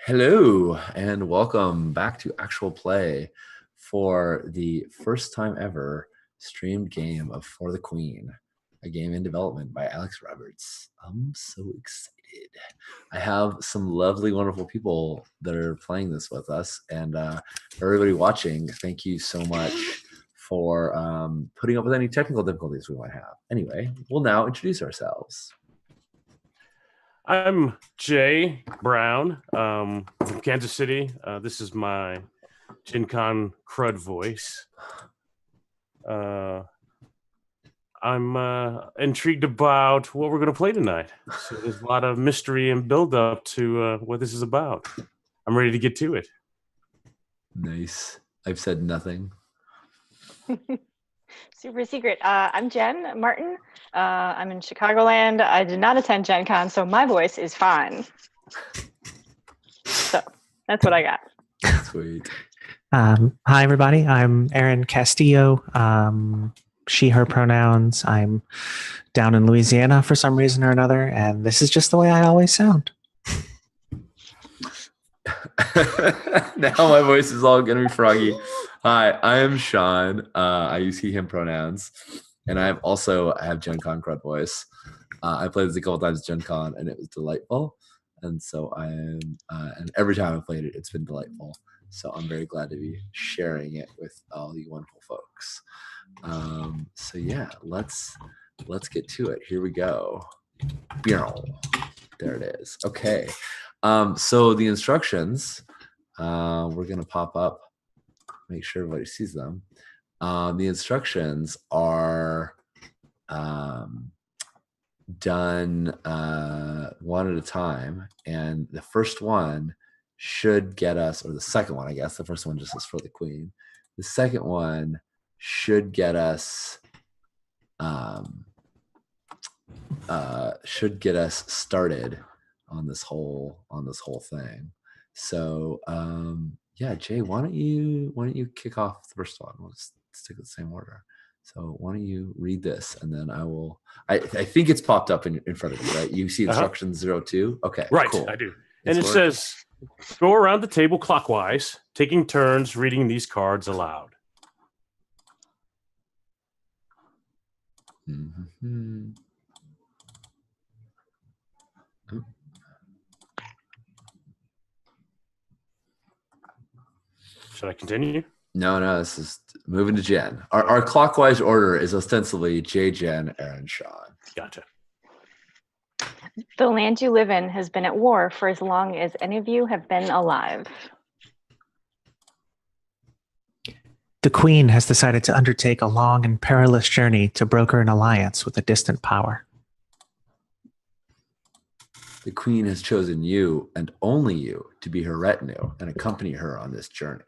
Hello, and welcome back to Actual Play for the first time ever streamed game of For the Queen, a game in development by Alex Roberts. I'm so excited. I have some lovely, wonderful people that are playing this with us, and for everybody watching, thank you so much for putting up with any technical difficulties we might have. Anyway, we'll now introduce ourselves. I'm Jay Brown from Kansas City. This is my Gen Con crud voice. I'm intrigued about what we're going to play tonight. So there's a lot of mystery and build up to what this is about. I'm ready to get to it. Nice. I've said nothing. Super secret. I'm Jen Martin. I'm in Chicagoland. I did not attend Gen Con, so my voice is fine. So that's what I got. Sweet. Hi, everybody. I'm Erin Castillo. She, her pronouns. I'm down in Louisiana for some reason or another, and this is just the way I always sound. Now my voice is all going to be froggy. Hi, I am Sean. I use he, him pronouns. And I have Gen Con crud voice. I played this a couple times at Gen Con, and it was delightful. And so and every time I played it, it's been delightful. So I'm very glad to be sharing it with all you wonderful folks. So yeah, let's get to it. Here we go. There it is. Okay. So the instructions, we're going to pop up, make sure everybody sees them. The instructions are done one at a time, and the first one should get us, or the second one, I guess. The first one just is for the Queen. The second one should get us started on this whole thing. So yeah, Jay, why don't you kick off the first one? We'll just stick with the same order. So why don't you read this, and then I think it's popped up in front of you, right? You see instructions 02? Okay, right, cool. I do. And it says, go around the table clockwise, taking turns reading these cards aloud. Mm-hmm. Should I continue? No, this is moving to Jen. Our clockwise order is ostensibly Jay, Jen, Aaron, Sean. Gotcha. The land you live in has been at war for as long as any of you have been alive. The Queen has decided to undertake a long and perilous journey to broker an alliance with a distant power. The Queen has chosen you, and only you, to be her retinue and accompany her on this journey.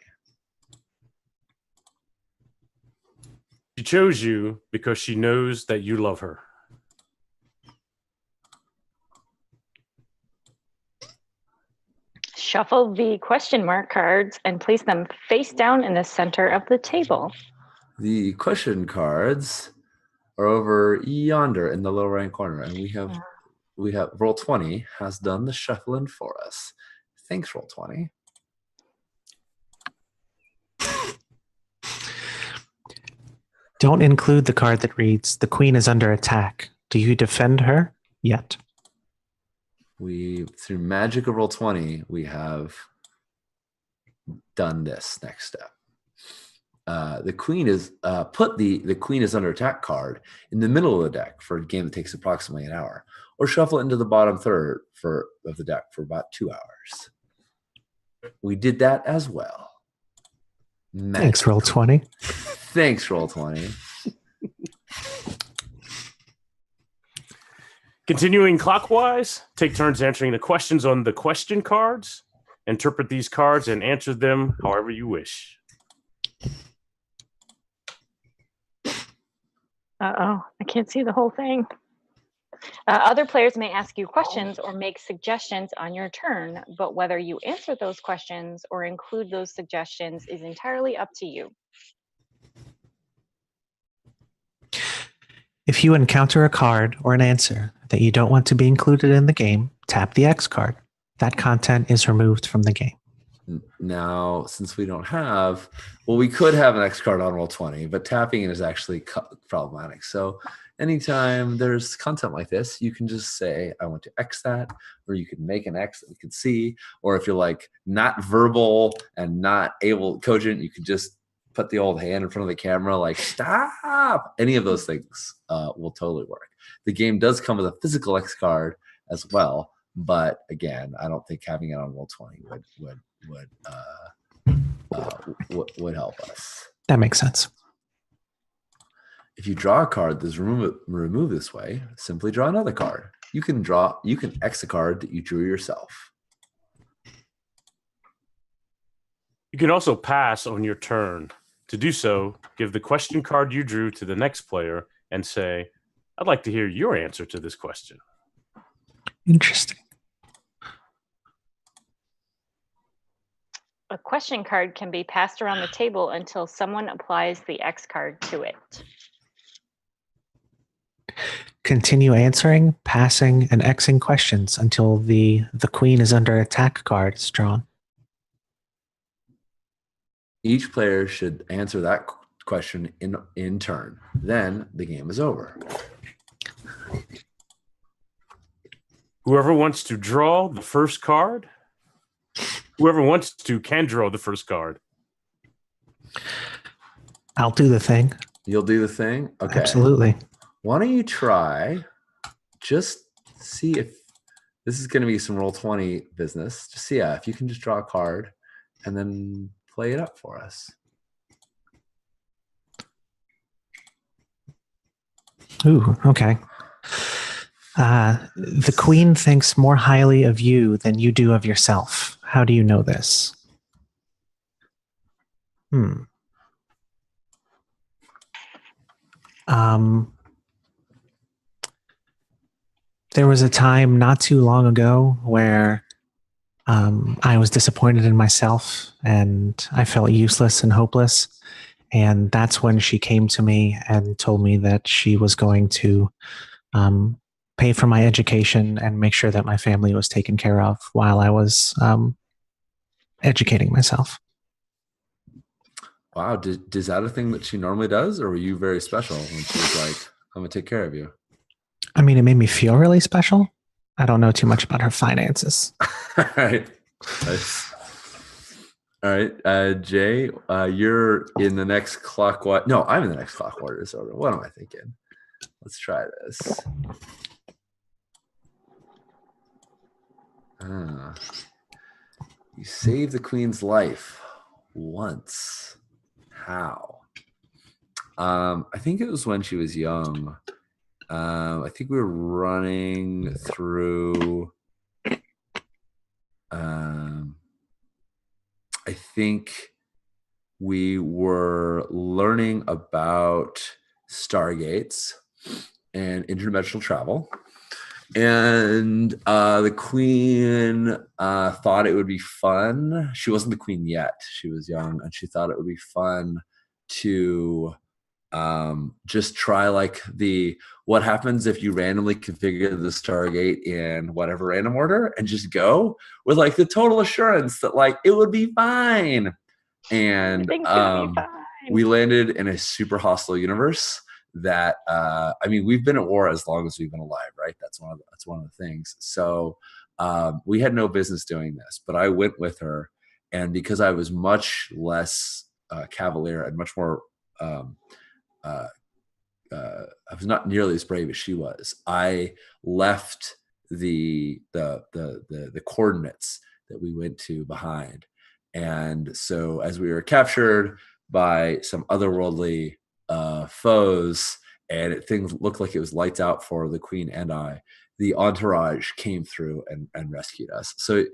She chose you because she knows that you love her. Shuffle the question mark cards and place them face down in the center of the table. The question cards are over yonder in the lower right corner, and we have Roll20 has done the shuffling for us. Thanks, Roll20. Don't include the card that reads, "The Queen is under attack. Do you defend her yet?" Through magic of Roll20, we have done this next step. The Queen is put the Queen is under attack card in the middle of the deck for a game that takes approximately an hour, or shuffle it into the bottom third of the deck for about 2 hours. We did that as well. Thanks, Roll20. Thanks, Roll20. Continuing clockwise, take turns answering the questions on the question cards. Interpret these cards and answer them however you wish. Uh-oh, I can't see the whole thing. Other players may ask you questions or make suggestions on your turn, but whether you answer those questions or include those suggestions is entirely up to you. If you encounter a card or an answer that you don't want to be included in the game, tap the X card. that content is removed from the game. Now, since we don't have, well, we could have an X card on Roll20, but tapping it is actually problematic. So anytime there's content like this, you can just say, I want to X that, or you can make an X that we can see. Or if you're like not verbal and not cogent, you can just put the old hand in front of the camera, like stop. Any of those things will totally work. The game does come with a physical X card as well. But again, I don't think having it on Roll20 would help us. That makes sense. If you draw a card that's removed this way, simply draw another card. You can X a card that you drew yourself. You can also pass on your turn. To do so, give the question card you drew to the next player and say, I'd like to hear your answer to this question. Interesting. A question card can be passed around the table until someone applies the X card to it. Continue answering, passing, and Xing questions until the queen is under attack card is drawn. Each player should answer that question in turn. Then the game is over. Whoever wants to draw the first card, whoever wants to can draw the first card. I'll do the thing. You'll do the thing? Okay. Absolutely. Why don't you try, just see if this is going to be some Roll20 business. Just see if you can just draw a card and then play it up for us. Ooh, okay. The queen thinks more highly of you than you do of yourself. How do you know this? There was a time not too long ago where I was disappointed in myself and I felt useless and hopeless. And that's when she came to me and told me that she was going to pay for my education and make sure that my family was taken care of while I was educating myself. Wow. Is that a thing that she normally does? Or were you very special when she was like, I'm going to take care of you? I mean, it made me feel really special. I don't know too much about her finances. All right. Nice. All right. Jay, you're in the next clockwise. No, I'm in the next clockwise order. What am I thinking? Let's try this. You saved the queen's life once. How? I think it was when she was young. I think we were running through. I think we were learning about stargates and interdimensional travel. And the queen thought it would be fun. She wasn't the queen yet. She was young, and she thought it would be fun to just try like what happens if you randomly configure the Stargate in whatever random order and just go with like the total assurance that like it would be fine. And we landed in a super hostile universe that I mean, we've been at war as long as we've been alive, right? That's one of the things. So we had no business doing this, but I went with her, and because I was much less cavalier and much more I was not nearly as brave as she was. I left the coordinates that we went to behind, and so as we were captured by some otherworldly foes, and things looked like it was lights out for the queen and I, the entourage came through and rescued us. So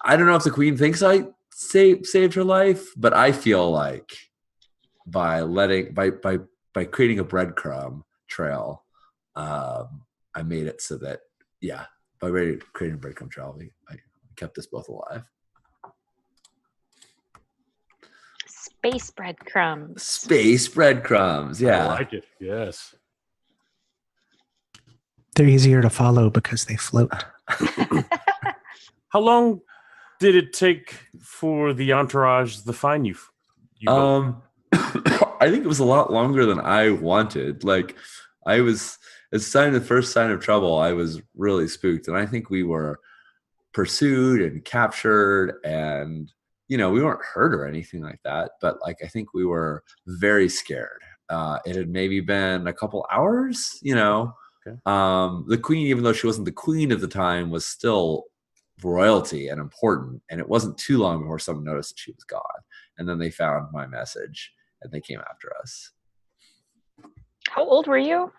I don't know if the queen thinks I saved her life, but I feel like by creating a breadcrumb trail, I made it so that, yeah, by creating a breadcrumb trail, I kept us both alive. Space breadcrumbs. Space breadcrumbs, yeah. I like it, yes. They're easier to follow because they float. How long did it take for the entourage to find you? I think it was a lot longer than I wanted. Like, I was, as the first sign of trouble, I was really spooked, and I think we were pursued and captured, and we weren't hurt or anything like that. But like, I think we were very scared. It had maybe been a couple hours. Okay. The queen, even though she wasn't the queen at the time, was still royalty and important, and it wasn't too long before someone noticed that she was gone, and then they found my message and they came after us. How old were you?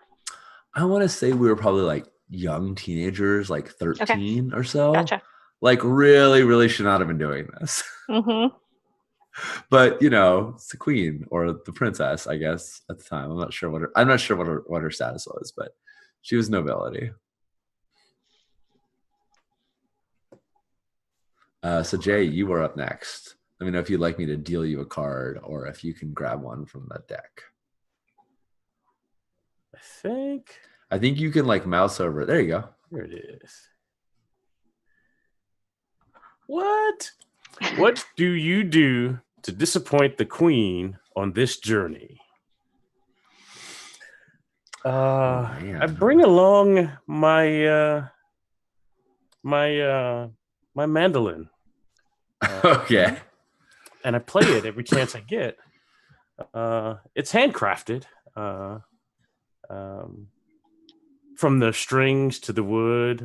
I want to say we were probably like young teenagers, like 13 or so. Gotcha. Like, really, really should not have been doing this. Mm-hmm. But it's the queen or the princess, I guess, at the time. I'm not sure what her status was, but she was nobility. So Jay, you were up next. Let me know if you'd like me to deal you a card or if you can grab one from the deck. I think you can like mouse over it. There you go. Here it is. What do you do to disappoint the queen on this journey? I bring along my my mandolin. Okay. And I play it every chance I get. It's handcrafted. From the strings to the wood,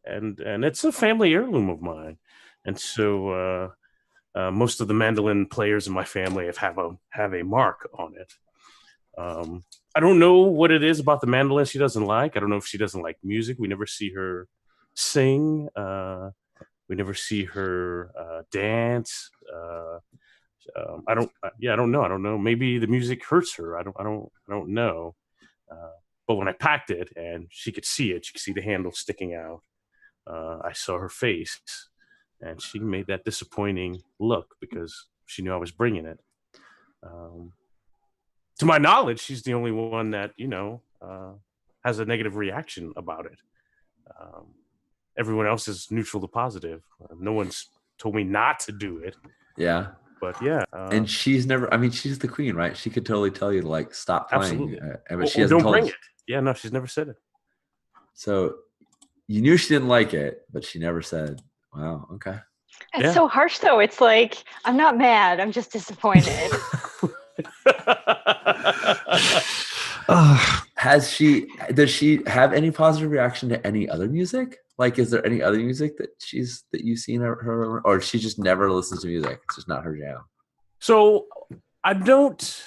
and it's a family heirloom of mine. And so most of the mandolin players in my family have a mark on it. I don't know what it is about the mandolin she doesn't like. I don't know if she doesn't like music. We never see her sing. We never see her dance. I don't know. Maybe the music hurts her. I don't know. But when I packed it and she could see it, she could see the handle sticking out. I saw her face, and she made that disappointing look because she knew I was bringing it. To my knowledge, she's the only one that has a negative reaction about it. Everyone else is neutral to positive. No one's told me not to do it. Yeah. But yeah. And she's never, she's the queen, right? She could totally tell you to like stop playing. Absolutely. But she hasn't don't told bring us. it. Yeah, no, she's never said it. So you knew she didn't like it, but she never said, wow, okay. It's so harsh though. It's like, I'm not mad. I'm just disappointed. Does she have any positive reaction to any other music? Like, is there any other music that you've seen her, or she just never listens to music? It's just not her jam. So I don't.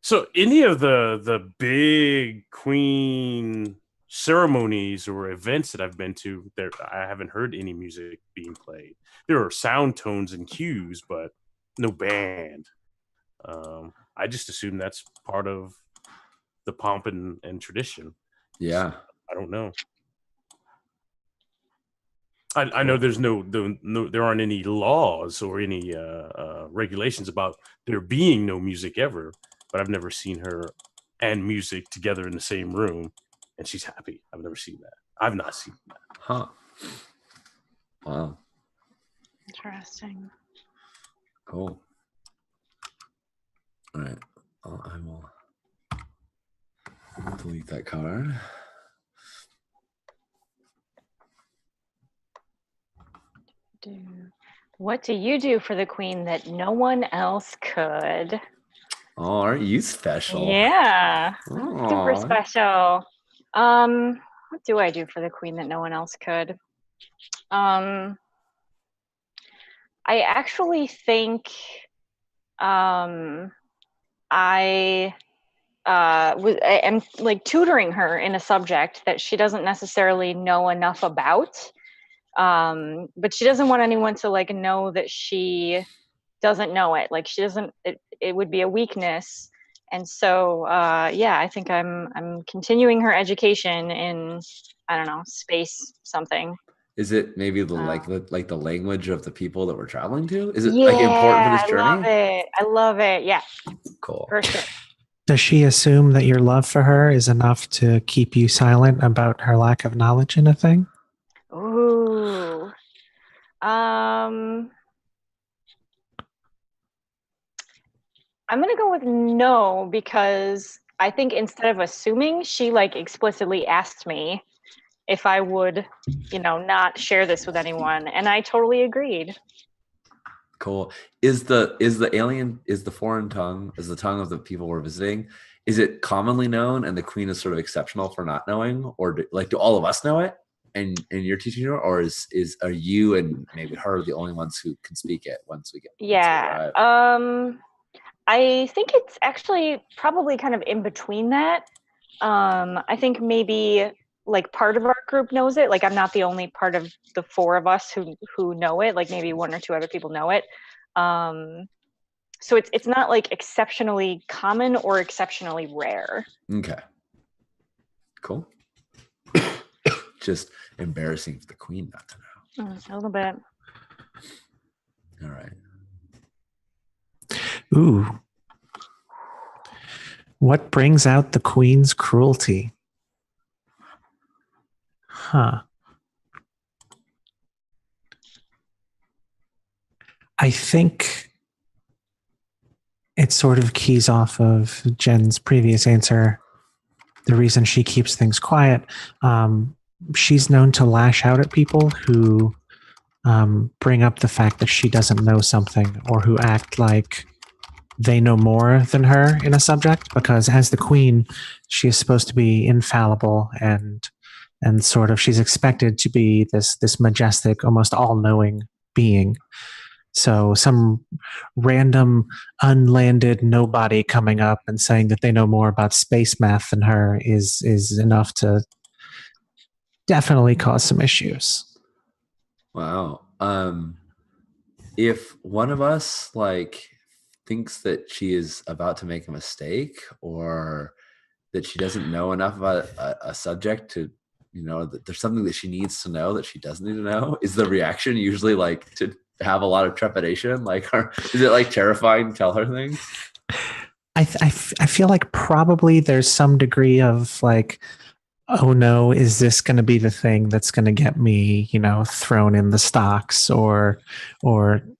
So any of the big queen ceremonies or events that I've been to, I haven't heard any music being played. There are sound tones and cues, but no band. I just assume that's part of the pomp and tradition. Yeah. So, I don't know. I know there's there aren't any laws or any regulations about there being no music ever, but I've never seen her and music together in the same room, and she's happy. I've never seen that. I've not seen that. Huh. Wow. Interesting. Cool. All right. I will delete that card. What do you do for the queen that no one else could? Oh, aren't you special? Yeah, Aww. super special. What do I do for the queen that no one else could? I actually think I am like tutoring her in a subject that she doesn't necessarily know enough about. But she doesn't want anyone to like know that she doesn't know it. Like she doesn't, it would be a weakness. And so, I think I'm continuing her education in, I don't know, space something. Is it maybe the like the language of the people that we're traveling to? Is it like important for this journey? I love it. Yeah. Cool. For sure. Does she assume that your love for her is enough to keep you silent about her lack of knowledge in a thing? Ooh. I'm gonna go with no, because I think instead of assuming, she like explicitly asked me if I would, not share this with anyone, and I totally agreed. Cool. Is the foreign tongue, is the tongue of the people we're visiting, is it commonly known and the queen is sort of exceptional for not knowing, or do all of us know it and you're teaching her, or are you and maybe her the only ones who can speak it once we Yeah. arrive? I think it's actually probably kind of in between that. I think maybe like part of our group knows it. Like I'm not the only part of the four of us who know it. Like maybe one or two other people know it. So it's not like exceptionally common or exceptionally rare. Okay. Cool. Just embarrassing for the queen not to know. A little bit. All right. Ooh. What brings out the queen's cruelty? Huh. I think it sort of keys off of Jen's previous answer. The reason she keeps things quiet. She's known to lash out at people who bring up the fact that she doesn't know something, or who act like they know more than her in a subject, because as the queen, she is supposed to be infallible and sort of she's expected to be this majestic, almost all-knowing being. So some random unlanded nobody coming up and saying that they know more about space math than her is enough to definitely cause some issues. Wow. If one of us thinks that she is about to make a mistake, or that she doesn't know enough about a subject to, that there's something that she needs to know that she doesn't need to know, is the reaction usually to have a lot of trepidation? Is it terrifying to tell her things? I feel like probably there's some degree of oh no, is this going to be the thing that's going to get me, thrown in the stocks or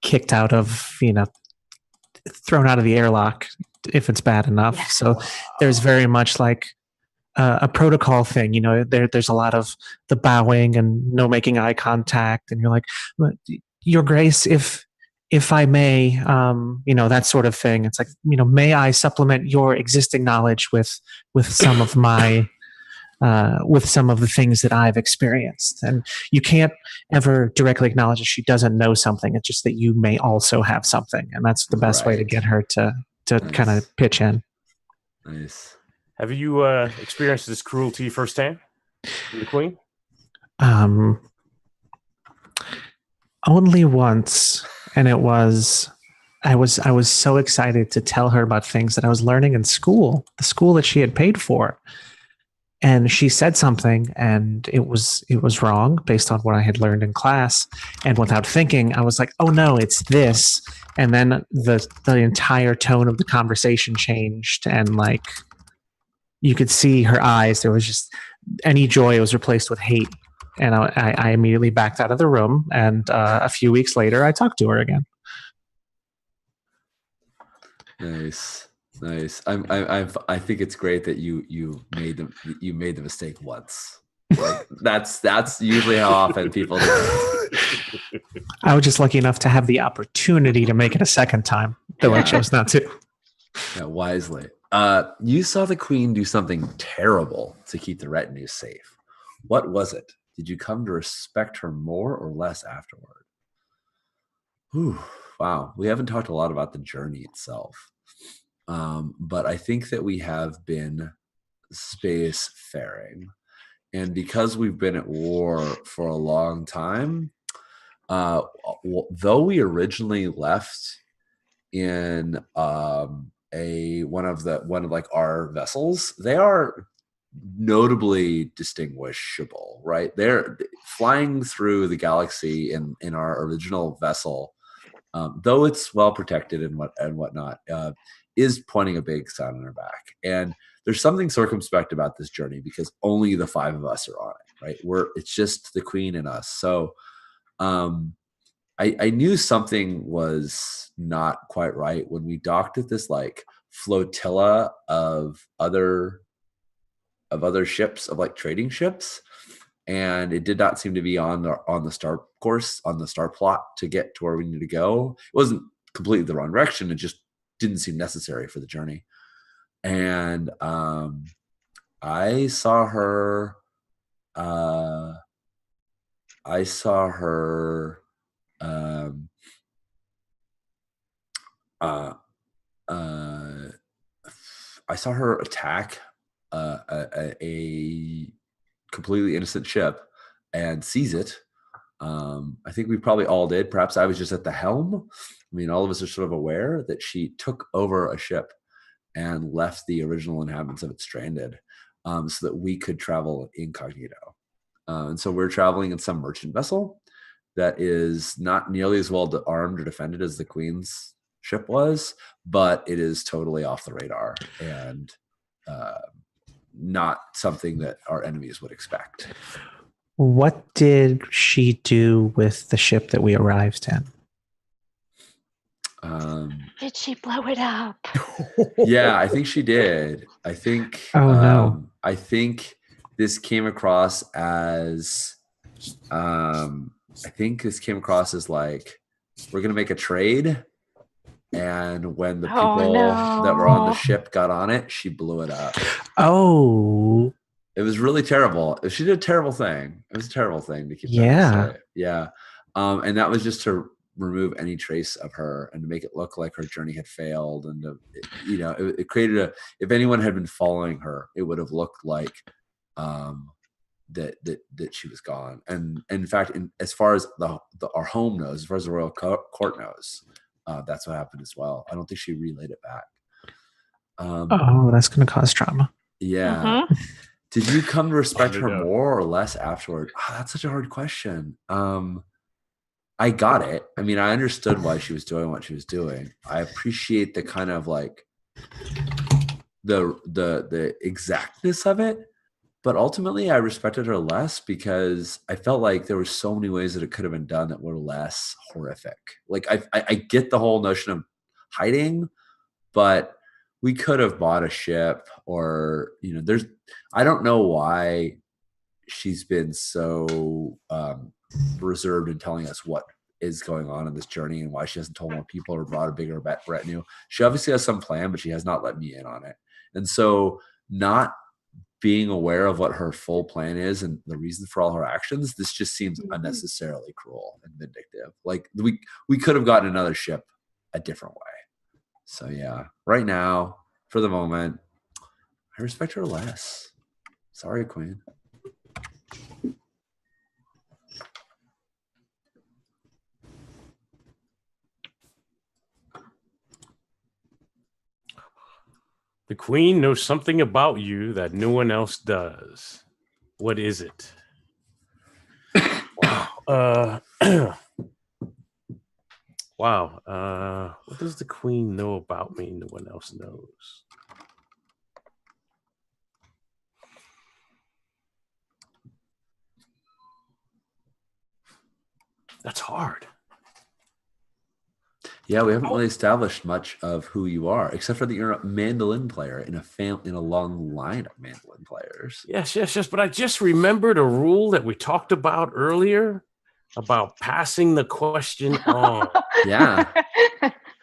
kicked out of, thrown out of the airlock if it's bad enough. Yeah. So there's very much a protocol thing, there's a lot of the bowing and no making eye contact. And you're like, Your Grace, if I may, that sort of thing. It's may I supplement your existing knowledge with some of my, with some of the things that I've experienced. And you can't ever directly acknowledge that she doesn't know something. It's just that you may also have something. And that's the best way to get her to nice. Kind of pitch in. Nice. Have you experienced this cruelty firsthand from the queen? Only once. And it was, I was so excited to tell her about things that I was learning in school, the school that she had paid for. And she said something and it was wrong based on what I had learned in class. And without thinking, I was like, oh no, it's this. And then the entire tone of the conversation changed, and you could see her eyes. There was just any joy was replaced with hate. And I immediately backed out of the room. And a few weeks later, I talked to her again. Nice. I think it's great that you made the mistake once. That's usually how often people do. I was just lucky enough to have the opportunity to make it a second time, though I chose not to. Yeah, wisely. You saw the queen do something terrible to keep the retinue safe. What was it? Did you come to respect her more or less afterward? Whew, wow. We haven't talked a lot about the journey itself. But I think that we have been spacefaring. And because we've been at war for a long time, though we originally left in one of our vessels, they are notably distinguishable, right? They're flying through the galaxy in our original vessel, though it's well protected and whatnot, is pointing a big sign on our back. And there's something circumspect about this journey because only the five of us are on it, right? It's just the queen and us. So I knew something was not quite right when we docked at this like flotilla of other ships, of like trading ships, and it did not seem to be on the star course, on the star plot to get to where we needed to go. It wasn't completely the wrong direction. It just didn't seem necessary for the journey. And I saw her. I saw her. I saw her attack a completely innocent ship and seize it. I think we probably all did. Perhaps I was just at the helm. I mean, all of us are sort of aware that she took over a ship and left the original inhabitants of it stranded, so that we could travel incognito. And so we're traveling in some merchant vessel that is not nearly as well armed or defended as the Queen's ship was, but it is totally off the radar and not something that our enemies would expect. What did she do with the ship that we arrived in? Did she blow it up? Yeah, I think she did. I think. Oh no! I think this came across as. I think this came across as like, we're gonna make a trade, and when the people that were on the ship got on it, she blew it up. Oh. It was really terrible. She did a terrible thing. It was a terrible thing to keep. Yeah. Yeah. And that was just to remove any trace of her and to make it look like her journey had failed. And, it created if anyone had been following her, it would have looked like that she was gone. And in fact, as far as our home knows, as far as the royal court knows, that's what happened as well. I don't think she relayed it back. That's going to cause trauma. Yeah. Mm-hmm. Did you come to respect her more or less afterward? Oh, that's such a hard question. I got it. I mean, I understood why she was doing what she was doing. I appreciate the kind of like the exactness of it, but ultimately I respected her less because I felt like there were so many ways that it could have been done that were less horrific. Like I get the whole notion of hiding, but we could have bought a ship, or I don't know why she's been so reserved in telling us what is going on in this journey and why she hasn't told more people or brought a bigger retinue. She obviously has some plan, but she has not let me in on it. And so not being aware of what her full plan is and the reason for all her actions, this just seems unnecessarily cruel and vindictive. Like we could have gotten another ship a different way. So yeah, right now, for the moment, I respect her less. Sorry, Queen. The Queen knows something about you that no one else does. What is it? Wow. Wow. What does the Queen know about me no one else knows? That's hard. Yeah, we haven't really established much of who you are, except for that you're a mandolin player in a long line of mandolin players. Yes. But I just remembered a rule that we talked about earlier about passing the question on. Yeah.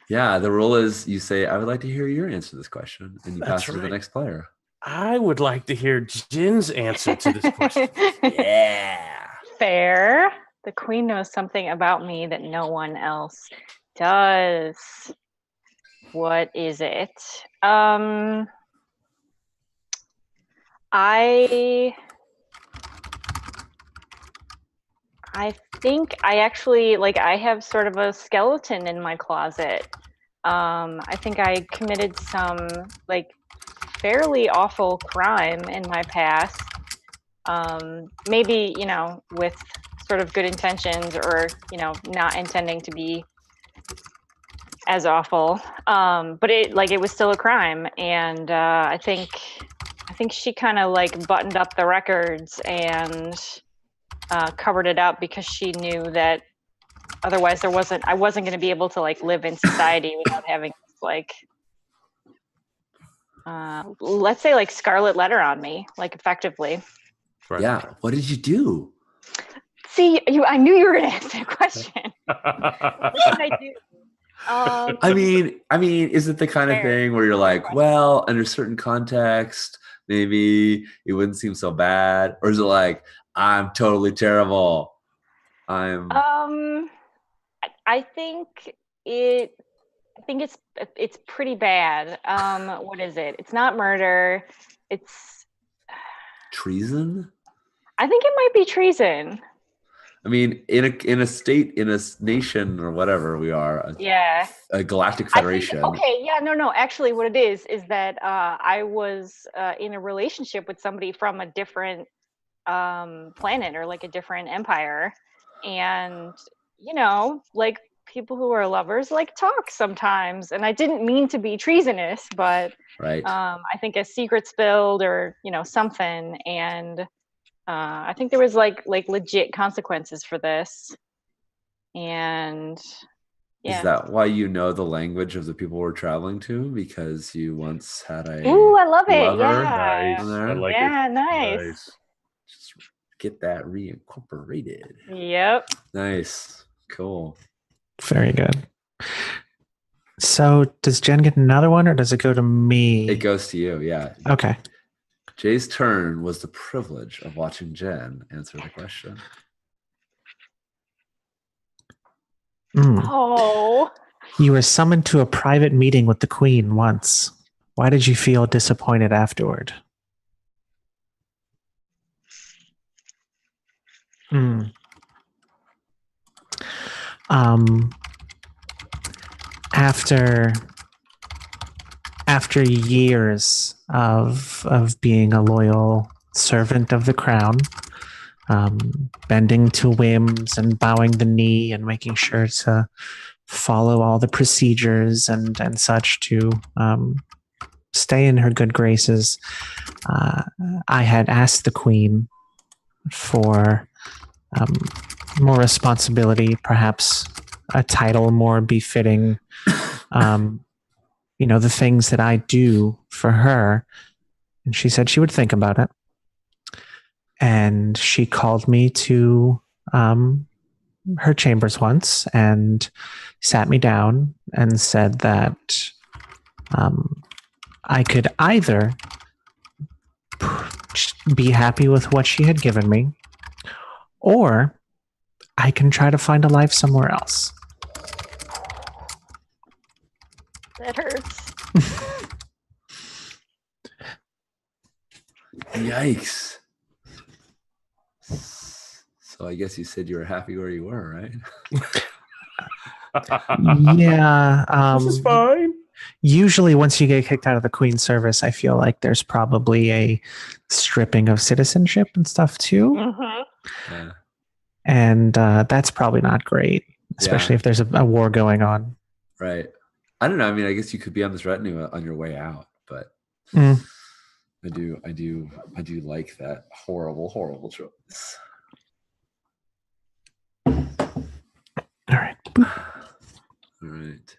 Yeah, the rule is you say, I would like to hear your answer to this question, and you pass it to the next player. I would like to hear Jin's answer to this question. Yeah. Fair. The Queen knows something about me that no one else does. What is it? I think I actually, I have sort of a skeleton in my closet. I think I committed some, fairly awful crime in my past. Maybe, with sort of good intentions or, not intending to be as awful. But it was still a crime. And I think she kind of buttoned up the records and covered it up because she knew that Otherwise, I wasn't going to be able to like live in society without having like, let's say like scarlet letter on me, like effectively. Right. Yeah. What did you do? See, I knew you were going to ask that question. What did I do? I mean, is it the kind of Fair. thing where you're like, well, under certain context, maybe it wouldn't seem so bad, or is it like, I'm totally terrible? I think it's pretty bad. What is it? It's not murder. It's treason. I think it might be treason. I mean, in a state, in a nation, or whatever we are, a galactic federation. No. Actually, what it is that I was in a relationship with somebody from a different planet or like a different empire, and like people who are lovers like talk sometimes, and I didn't mean to be treasonous, but right. I think a secret spilled or something, and I think there was like legit consequences for this. And is that why you know the language of the people we're traveling to? Because you once had a I love it. lover? Nice. I like it. Nice. Just get that reincorporated. Yep. Nice. Cool. Very good. So does Jen get another one, or does it go to me? It goes to you, yeah. Okay. Jay's turn was the privilege of watching Jen answer the question. Oh. You were summoned to a private meeting with the Queen once. Why did you feel disappointed afterward? After years of being a loyal servant of the crown, bending to whims and bowing the knee and making sure to follow all the procedures and such to stay in her good graces, I had asked the Queen for more responsibility, perhaps a title more befitting the things that I do for her. And she said she would think about it. And she called me to her chambers once and sat me down and said that I could either be happy with what she had given me, or I can try to find a life somewhere else. That hurts. Yikes. So I guess you said you were happy where you were, right? Yeah. This is fine. Usually once you get kicked out of the Queen's service, I feel like there's probably a stripping of citizenship and stuff too. Mm-hmm. Yeah. And that's probably not great, especially if there's a war going on. Right. I don't know. I mean, I guess you could be on this retinue on your way out, but I do like that horrible choice. All right. All right.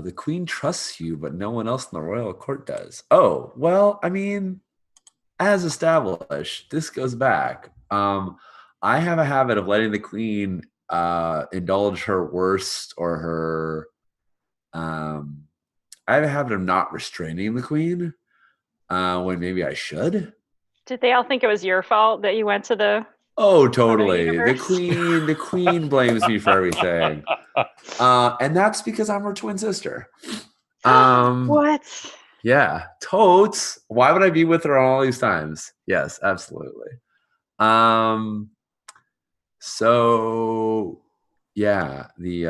The Queen trusts you, but no one else in the royal court does. Oh, well, I mean, as established, this goes back. I have a habit of letting the Queen indulge her worst or her. I have a habit of not restraining the Queen when maybe I should. Did they all think it was your fault that you went to the? Oh, totally. The Queen blames me for everything, and that's because I'm her twin sister. What? Yeah, totes. Why would I be with her all these times? Yes, absolutely. So yeah, they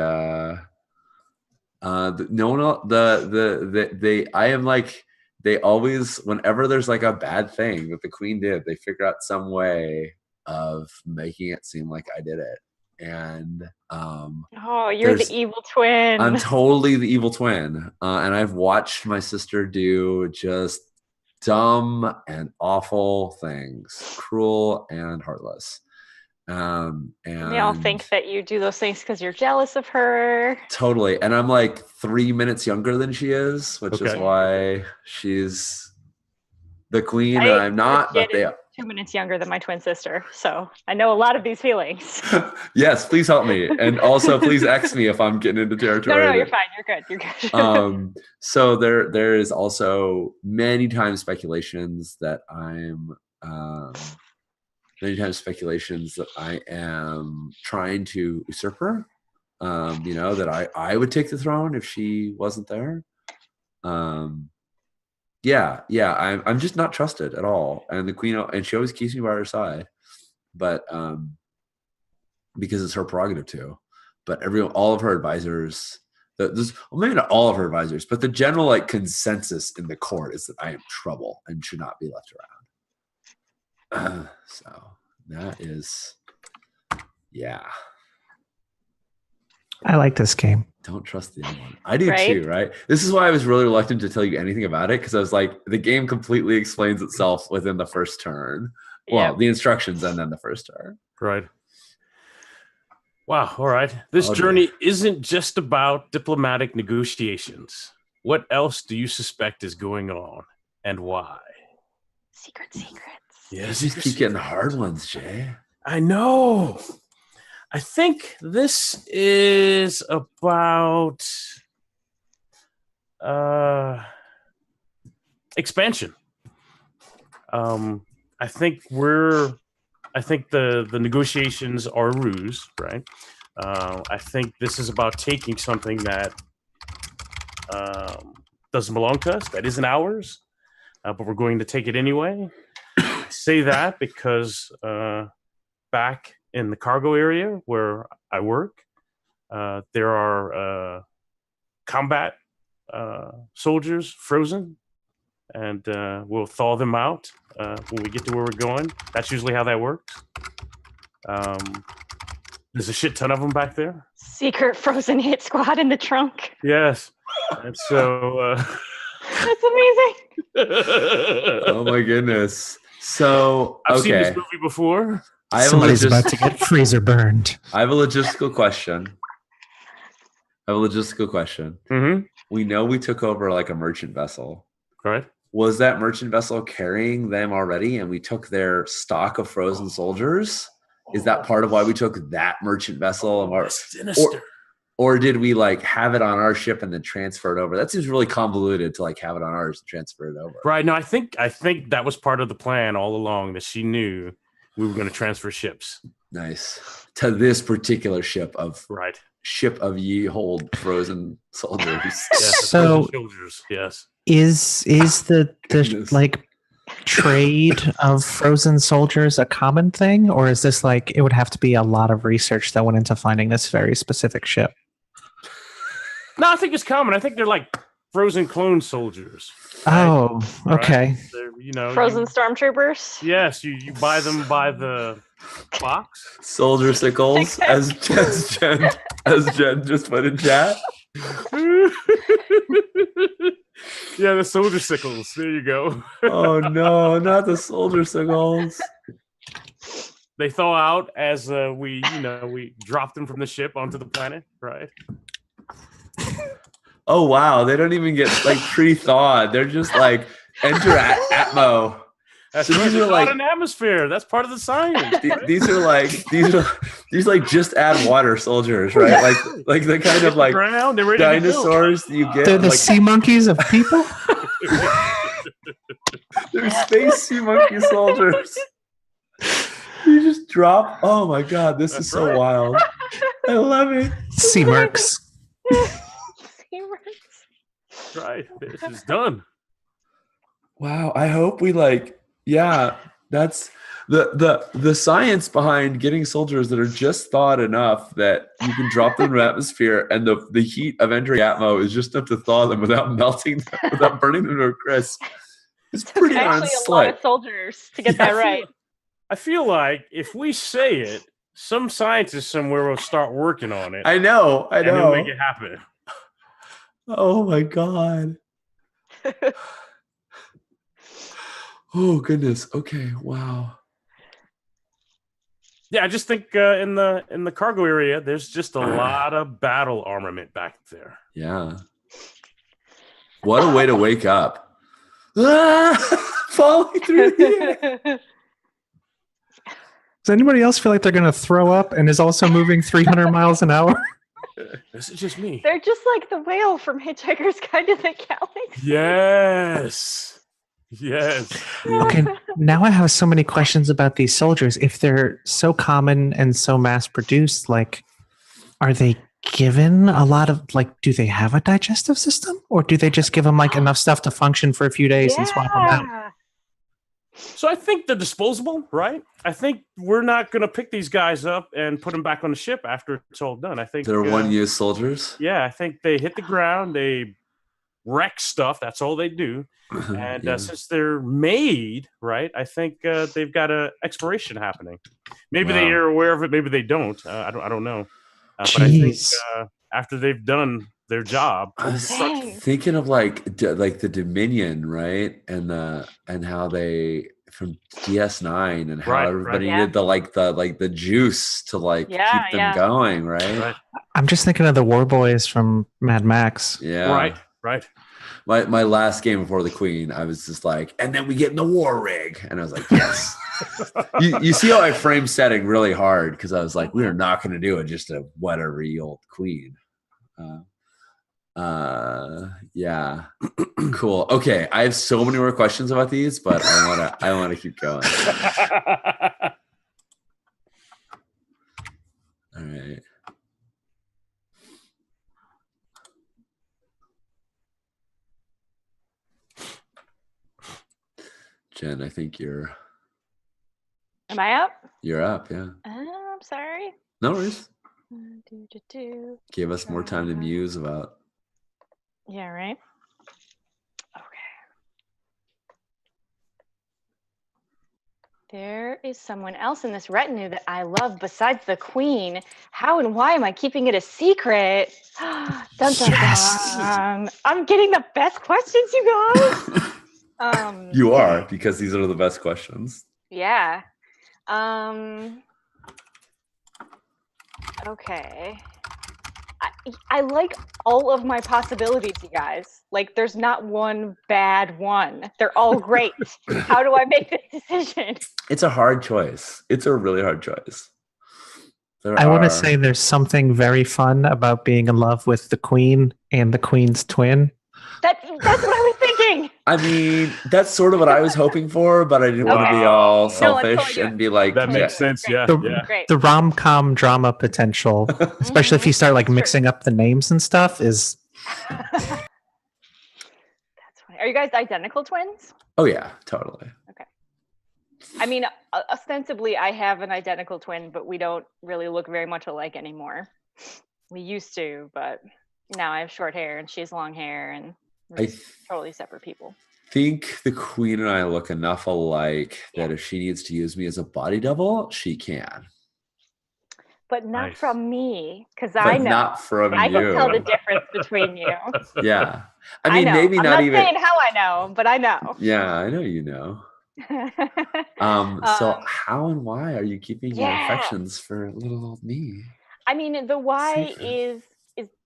always, whenever there's like a bad thing that the Queen did, they figure out some way of making it seem like I did it. And you're the evil twin. I'm totally the evil twin. And I've watched my sister do just dumb and awful things, cruel and heartless. And They all think that you do those things because you're jealous of her. totally. And I'm like 3 minutes younger than she is, which is Okay. why she's the queen and I I'm not. But legit they am 2 minutes younger than my twin sister, so I know a lot of these feelings. yes, please help me. And also please X me if I'm getting into territory. No, that- you're fine. You're good. You're good. So there is also many times speculations that I am trying to usurp her. That I would take the throne if she wasn't there. I'm just not trusted at all. And the queen, and she always keeps me by her side, but because it's her prerogative to. But all of her advisors, maybe not all of her advisors, but the general like consensus in the court is that I am trouble and should not be left around. So that is, yeah. I like this game. Don't trust the young one. I do Right? too, right? This is why I was really reluctant to tell you anything about it, because I was like, the game completely explains itself within the first turn. Well, Yep. the instructions and then the first turn. Right. Wow. All right. This Oh, journey isn't just about diplomatic negotiations. What else do you suspect is going on, and why? Secrets. You just keep getting the hard ones, Jay. I know. I think this is about expansion. I think the negotiations are a ruse, right? I think this is about taking something that doesn't belong to us, that isn't ours, but we're going to take it anyway. I say that because back in the cargo area where I work, there are combat soldiers frozen, and we'll thaw them out when we get to where we're going. That's usually how that works. There's a shit ton of them back there. Secret frozen hit squad in the trunk. Yes. And so That's amazing. Oh my goodness. So I've seen this okay, movie before. I have, Somebody's about to get freezer burned. I have a logistical question. Mm-hmm. We know we took over like a merchant vessel. Right. Was that merchant vessel carrying them already and we took their stock of frozen soldiers? Is that part of why we took that merchant vessel? Sinister. Or did we like have it on our ship and then transfer it over? That seems really convoluted to like have it on ours and transfer it over. Right. No, I think that was part of the plan all along, that she knew we were going to transfer ships. Nice. To this particular ship of ye hold frozen soldiers. Yes, So- soldiers. Yes. Is the Goodness. like trade of frozen soldiers a common thing, or is this like it would have to be a lot of research that went into finding this very specific ship? No, I think it's common. I think they're like frozen clone soldiers. Oh, okay. They're, Frozen stormtroopers. Yes, you buy them by the box. Soldier sickles, as Jen just put in chat. Yeah, the soldier sickles. There you go. Oh no, not the soldier sickles. They thaw out as we drop them from the ship onto the planet, right? Oh wow, they don't even get like pre-thawed. They're just like enter atmo. That's So right. these are It's like- not an atmosphere. That's part of the science. These are like just add water soldiers, right? Like the kind of like Ground, they're ready to go. dinosaurs that you get. They're the like, sea monkeys of people. they're space sea monkey soldiers. You just drop. Oh my god, this is so right. wild. I love it. Sea mercs. Right. This is done. Wow, I hope we that's the science behind getting soldiers that are just thawed enough that you can drop them in the atmosphere and the heat of entering atmo is just enough to thaw them without melting them, without burning them to a crisp. It's pretty darn Actually, a lot slick. of soldiers to get that right. I feel like if we say it, some scientist somewhere will start working on it. I know. And he'll make it happen. Oh my god. Oh goodness. Okay. Wow. Yeah, I just think in the cargo area, there's just a lot of battle armament back there. Yeah. What a way to wake up. Falling through the air. Does anybody else feel like they're going to throw up and is also moving 300 miles an hour? This is just me. They're just like the whale from Hitchhiker's Guide to the Galaxy. Yes. Yes. Okay, now I have so many questions about these soldiers. If they're so common and so mass produced, like, are they given a lot of, like, do they have a digestive system? Or do they just give them, like, enough stuff to function for a few days and swap them out? Yeah. So I think they're disposable, right? I think we're not going to pick these guys up and put them back on the ship after it's all done. I think They're one-use soldiers. Yeah, I think they hit the ground, they wreck stuff. That's all they do. And Yeah. since they're made, right, I think they've got a exploration happening. Maybe they Wow. are aware of it. Maybe they don't. I don't know. But I think Jeez. after they've done their job, I was Dang. thinking of like the Dominion, right? And how they from DS9 and how Right, everybody right. needed the juice to like Yeah, keep them yeah. going, right? right, I'm just thinking of the War Boys from Mad Max. Yeah. right. My last game before the Queen, I was just like, and then we get in the war rig. And I was like, yes. you see how I framed setting really hard because I was like, we are not going to do it just a whatever old Queen. Yeah. Cool. Okay. I have so many more questions about these, but I wanna keep going. All right. Jen, I think you're Am I up? up. Yeah. I'm sorry. No worries. Do. Give us more time to muse about. Yeah, right. Okay. There is someone else in this retinue that I love besides the Queen. How and why am I keeping it a secret? Dun, dun, Yes. dun. I'm getting the best questions, you guys. You are, because these are the best questions. Yeah. Okay. I like all of my possibilities, you guys. Like, there's not one bad one. They're all great. How do I make this decision? It's a hard choice. It's a really hard choice. I want to say there's something very fun about being in love with the Queen and the Queen's twin. That's what I was thinking. I mean, that's sort of what I was hoping for, but I didn't want to be all selfish and be like, That makes sense. Yeah. Great. The rom-com drama potential, especially if you start like mixing up the names and stuff, is That's funny. Are you guys identical twins? Oh yeah, totally. I mean, ostensibly, I have an identical twin, but we don't really look very much alike anymore. We used to, but now I have short hair and she has long hair, and we're just totally separate people. Think the Queen and I look enough alike that if she needs to use me as a body double, she can. But not Nice. from me, because But I know. not from I you. can tell the difference between you. Yeah. I mean, know. maybe I'm not not even. saying how I know, but I know. Yeah, I know you know. So how and why are you keeping your Yeah. affections for little old me? I mean, the why Secret.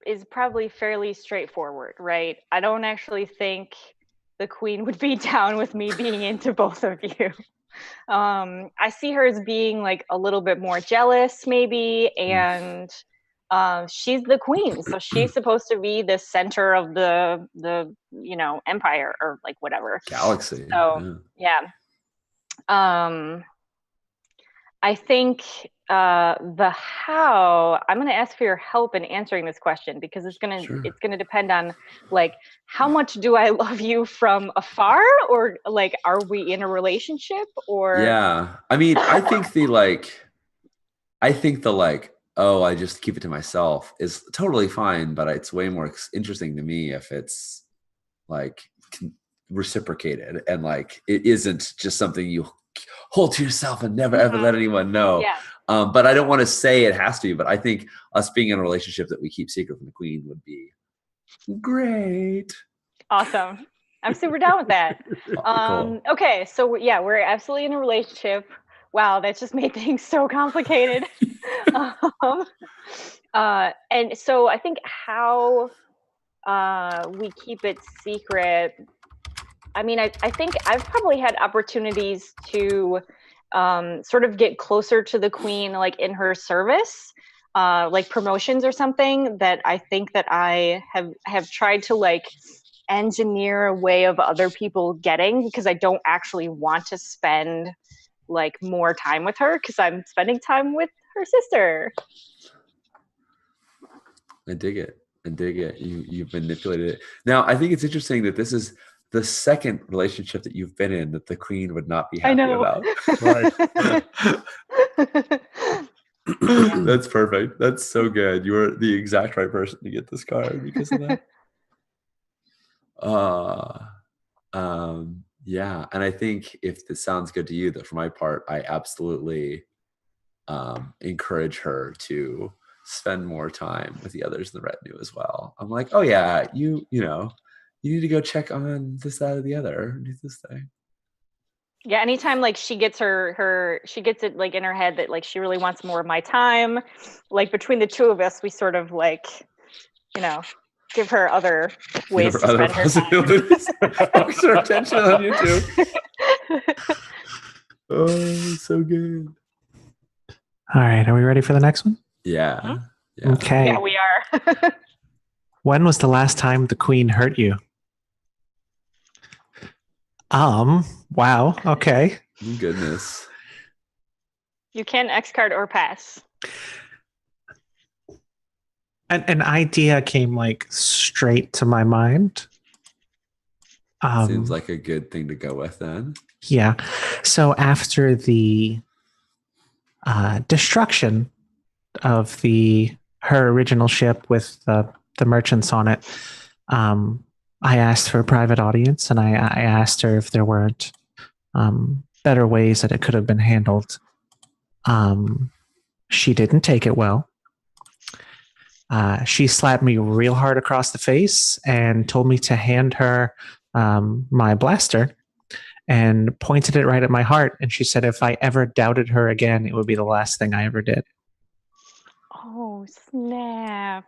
is probably fairly straightforward, right? I don't actually think the Queen would be down with me being into both of you. I see her as being like a little bit more jealous, maybe, and she's the Queen, so she's supposed to be the center of the empire or like whatever. Galaxy. So yeah. I think the how, I'm going to ask for your help in answering this question, because it's going to depend on like how much do I love you from afar, or like are we in a relationship, or Yeah. I mean, I think the oh, I just keep it to myself is totally fine, but it's way more interesting to me if it's like reciprocated and like it isn't just something you hold to yourself and never ever let anyone know. Yeah. But I don't want to say it has to be, but I think us being in a relationship that we keep secret from the Queen would be great. Awesome. I'm super down with that. Cool. Okay, so we're absolutely in a relationship. Wow, that just made things so complicated. And so I think how we keep it secret. I mean, I think I've probably had opportunities to sort of get closer to the queen, like in her service, like promotions or something that I think that I have tried to like engineer a way of other people getting, because I don't actually want to spend like more time with her because I'm spending time with her sister. I dig it. You've manipulated it. Now, I think it's interesting that this is the second relationship that you've been in that the queen would not be happy about. Right. That's perfect. That's so good. You are the exact right person to get this card because of that. Yeah, and I think if this sounds good to you, that for my part, I absolutely encourage her to spend more time with the others in the retinue as well. I'm like, oh yeah, you know, you need to go check on this, that, or the other, do this thing. Yeah, anytime like she gets she gets it like in her head that like she really wants more of my time, like between the two of us, we sort of like, you know, give her other ways to spend her time. Focus her attention on you too. Oh, so good. All right, are we ready for the next one? Yeah. Okay. Yeah, we are. When was the last time the queen hurt you? Wow. Okay. Goodness. You can X card or pass. An idea came like straight to my mind. Seems like a good thing to go with then. Yeah. So after the destruction of her original ship with the merchants on it, I asked for a private audience, and I asked her if there weren't better ways that it could have been handled. She didn't take it well. She slapped me real hard across the face and told me to hand her my blaster, and pointed it right at my heart. And she said if I ever doubted her again, it would be the last thing I ever did. Oh, snap.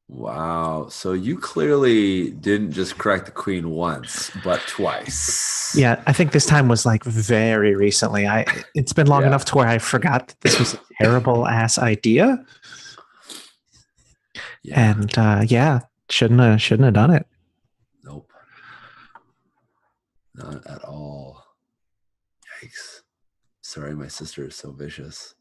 Wow. So you clearly didn't just correct the queen once, but twice. Yeah, I think this time was like very recently. It's been long enough to where I forgot that this was a terrible ass idea. Yeah. And shouldn't have done it. Nope. Not at all. Yikes. Sorry, my sister is so vicious.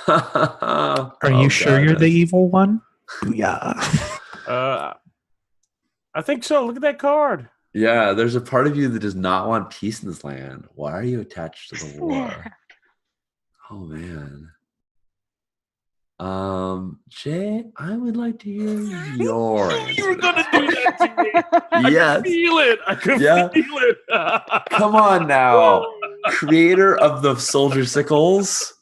Are you sure you're the evil one? Yeah. I think so. Look at that card. Yeah, there's a part of you that does not want peace in this land. Why are you attached to the war? Oh man. Jay, I would like to hear your answer. You were gonna do that to me. Yes. I could feel it. I could feel it. Come on now. Creator of the Soldier Sickles.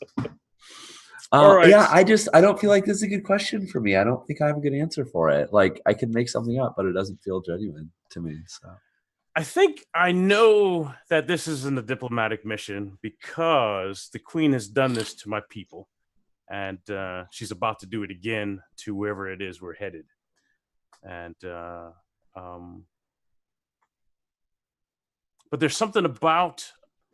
Right. Yeah, I don't feel like this is a good question for me. I don't think I have a good answer for it. Like I can make something up, but it doesn't feel genuine to me. So I think I know that this isn't a diplomatic mission because the queen has done this to my people, and she's about to do it again to wherever it is we're headed. And but there's something about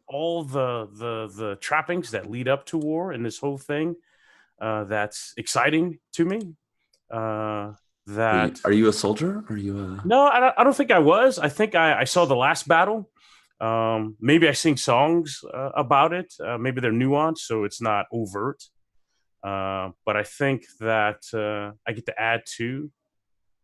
all the trappings that lead up to war and this whole thing that's exciting to me. That are you a soldier? Are you a... No, I don't think I was. I think I saw the last battle. Maybe I sing songs about it. Maybe they're nuanced, so it's not overt. But I think that I get to add to,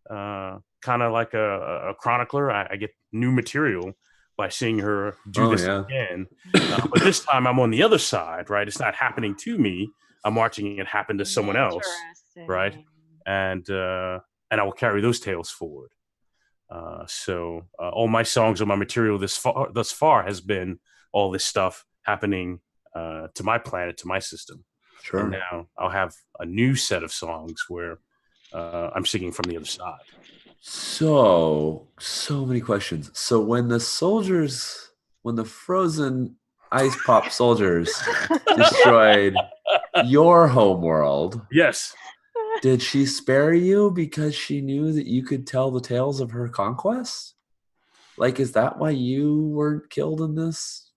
kind of like a chronicler. I get new material by seeing her do this again. But this time I'm on the other side, right? It's not happening to me. I'm watching it happen to someone else, right? And I will carry those tales forward. So all my songs or my material thus far has been all this stuff happening to my planet, to my system. Sure. And now I'll have a new set of songs where I'm singing from the other side. So many questions. So when the frozen ice pop soldiers destroyed your homeworld, Yes. did she spare you because she knew that you could tell the tales of her conquest? Like, is that why you weren't killed in this?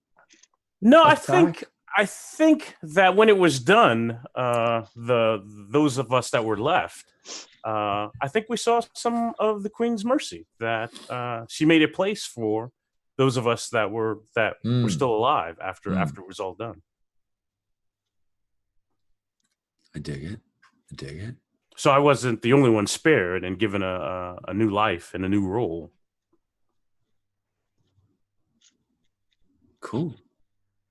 No, attack? I think that when it was done, those of us that were left, I think we saw some of the Queen's mercy, that she made a place for those of us that were still alive after it was all done. I dig it. So I wasn't the only one spared and given a new life and a new role. Cool.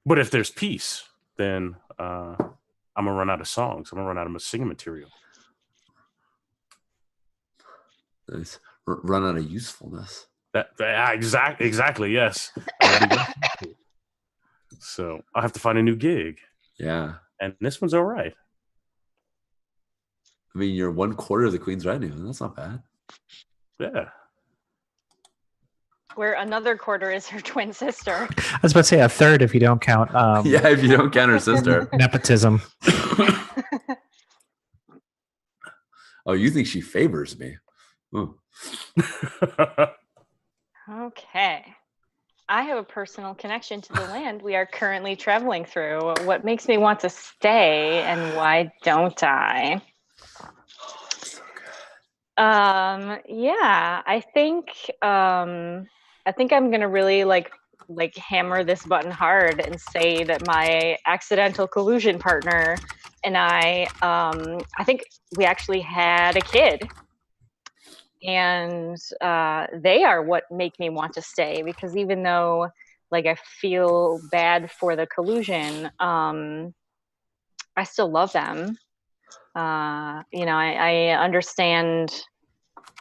But if there's peace, then I'm gonna run out of songs. I'm gonna run out of singing material. Nice. Run out of usefulness. Exactly. Yes. So I have to find a new gig. Yeah. And this one's all right. I mean, you're 1/4 of the Queen's revenue. That's not bad. Yeah. Where another quarter is her twin sister. I was about to say a third if you don't count. Yeah, if you don't count her sister. Nepotism. Oh, you think she favors me? Ooh. Okay. I have a personal connection to the land we are currently traveling through. What makes me want to stay, and why don't I? Yeah, I think I'm gonna really like hammer this button hard and say that my accidental collusion partner and I think we actually had a kid, and they are what make me want to stay, because even though like I feel bad for the collusion, I still love them. I understand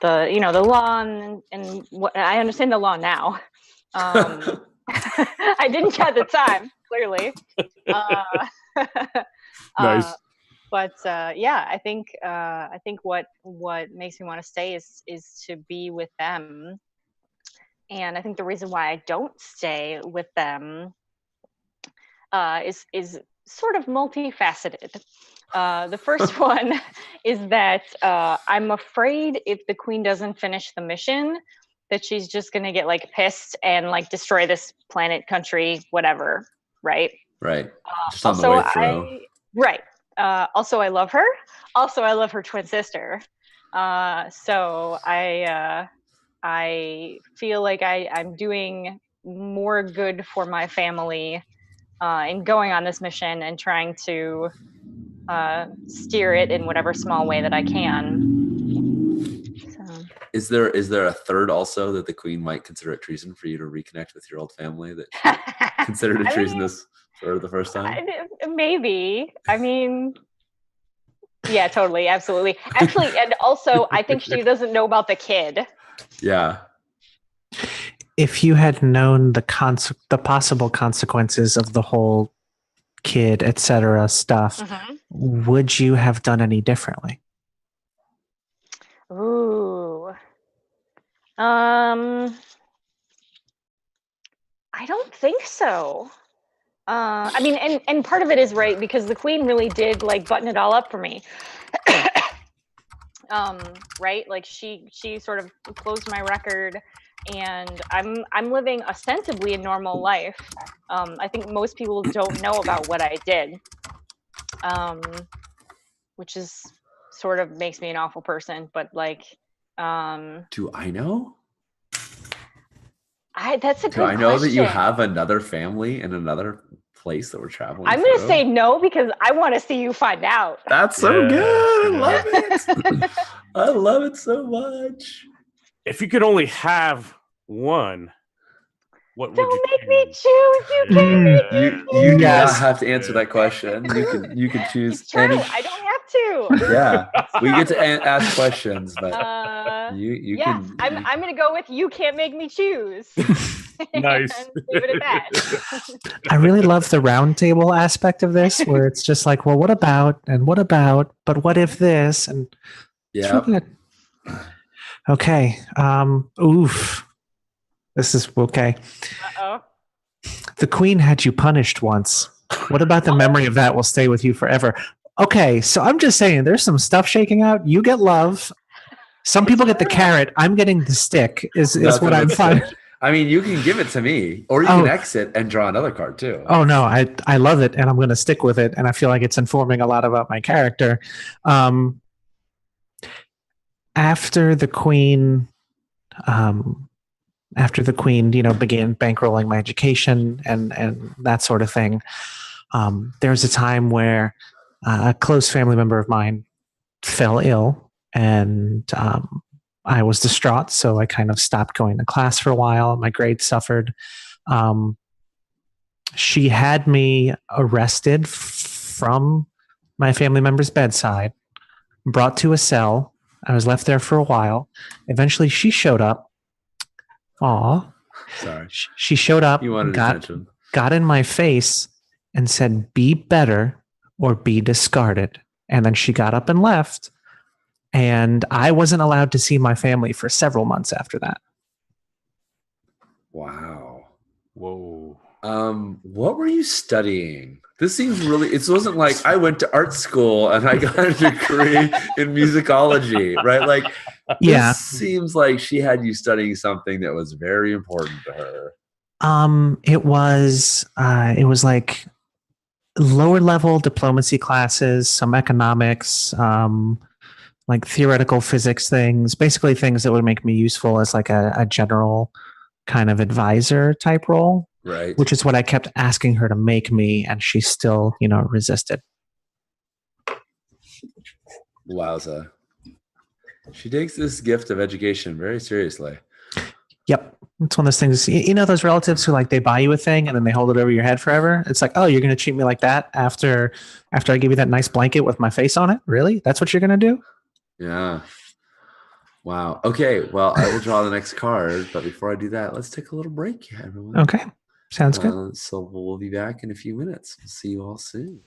the law, and what I understand the law now. I didn't at the time, clearly. Nice. But yeah, I think what makes me want to stay is to be with them. And I think the reason why I don't stay with them is sort of multifaceted. The first one is that I'm afraid if the Queen doesn't finish the mission, that she's just going to get like pissed and like destroy this planet, country, whatever. Right. Right. Just on the way through. Right. Also, I love her. Also, I love her twin sister. So I feel like I'm doing more good for my family in going on this mission and trying to steer it in whatever small way that I can. So. Is there a third also that the Queen might consider it treason for you to reconnect with your old family, that she considered it treasonous for the first time? Maybe. I mean, yeah, totally, absolutely. Actually, and also, I think she doesn't know about the kid. Yeah. If you had known the possible consequences of the whole kid, etc. stuff, would you have done any differently? Ooh. I don't think so. I mean, and part of it is right, because the Queen really did like button it all up for me. Right? Like she sort of closed my record, and I'm living ostensibly a normal life. I think most people don't know about what I did, which is sort of makes me an awful person. But like, do I know? That's a good question. Do I know that you have another family in another place that we're traveling I'm going to say no, because I want to see you find out. That's so good. I love it. I love it so much. If you could only have one, what would you Don't make me choose. You can't make me choose. You do not have to answer that question. You can choose. It's true. I don't have to. Yeah, we get to ask questions, but you can. I'm going to go with you can't make me choose. Nice. Leave it at that. I really love the round table aspect of this, where it's just like, well, what about, but what if this? And yeah. Okay. Oof. This is okay. Uh-oh. The queen had you punished once. What about the memory of that will stay with you forever? Okay, so I'm just saying there's some stuff shaking out. You get love. Some people get the carrot. I'm getting the stick. Is Nothing what I'm but finding. stick. I mean, you can give it to me, or you Oh. can exit and draw another card too. Oh no, I love it, and I'm going to stick with it, and I feel like it's informing a lot about my character. After the queen, began bankrolling my education and that sort of thing, there was a time where a close family member of mine fell ill, and I was distraught. So I kind of stopped going to class for a while. My grades suffered. She had me arrested from my family member's bedside, brought to a cell. I was left there for a while. Eventually, she showed up. Aw. Sorry. She showed up, You wanted attention. got in my face, and said, "Be better or be discarded." And then she got up and left. And I wasn't allowed to see my family for several months after that. Wow. Whoa. What were you studying? This seems really, it wasn't like I went to art school and I got a degree in musicology, right? Like, Yeah. this seems like she had you studying something that was very important to her. It was like lower level diplomacy classes, some economics, like theoretical physics things, basically things that would make me useful as like a general kind of advisor type role. Right. Which is what I kept asking her to make me, and she still, resisted. Wowza. She takes this gift of education very seriously. Yep. It's one of those things, those relatives who like they buy you a thing and then they hold it over your head forever. It's like, oh, you're going to treat me like that after I give you that nice blanket with my face on it? Really? That's what you're going to do? Yeah. Wow. Okay. Well, I will draw the next card, but before I do that, let's take a little break, everyone. Okay. Sounds good. So we'll be back in a few minutes. We'll see you all soon.